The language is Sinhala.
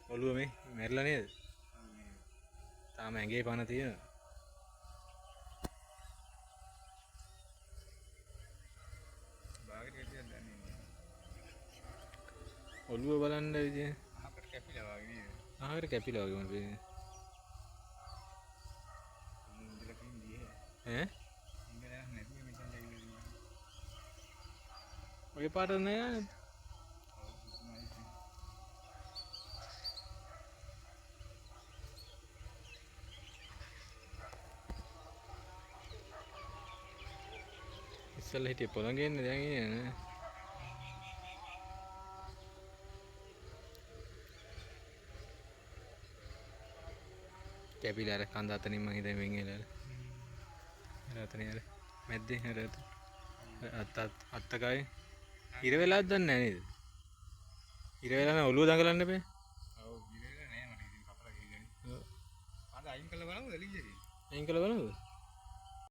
ඔළුව මේ මැරිලා නේද? තාම ඇඟේ පන තියෙනවා. බාගෙට කැපිලා දන්නේ නෑ. ඔළුව බලන්න විදිය. අහකට කැපිලා වගේ නේද? ආහාර කැපිලා වගේ මම පේන්නේ. මුන්දල කින්දියේ. ඈ? ඉංගලයක් නැතුව මෙතන ඇවිල්ලා ඉන්නවා. ඔය පාට නෑ. ඉස්සෙල්ලා හිටියේ පොළඟේ ඉන්නේ දැන් ඉන්නේ නෑ. කැපිලා අර කඳ අතනින් මං හිතන්නේ වෙන් වෙලා. අර අතනින් අර මැද්දේ අර අත්තකයි ඉර වෙලාද දන්නේ නැහැ නේද? ඉර වෙලා නම් ඔළුව දඟලන්න බෑ. ඔව් ඉරේලා නෑ මට ඉතින් කපලා ගිහින්. ඔව්. අද අයින් කළා බලමුද එළියේදී? අයින් කළා බලමුද?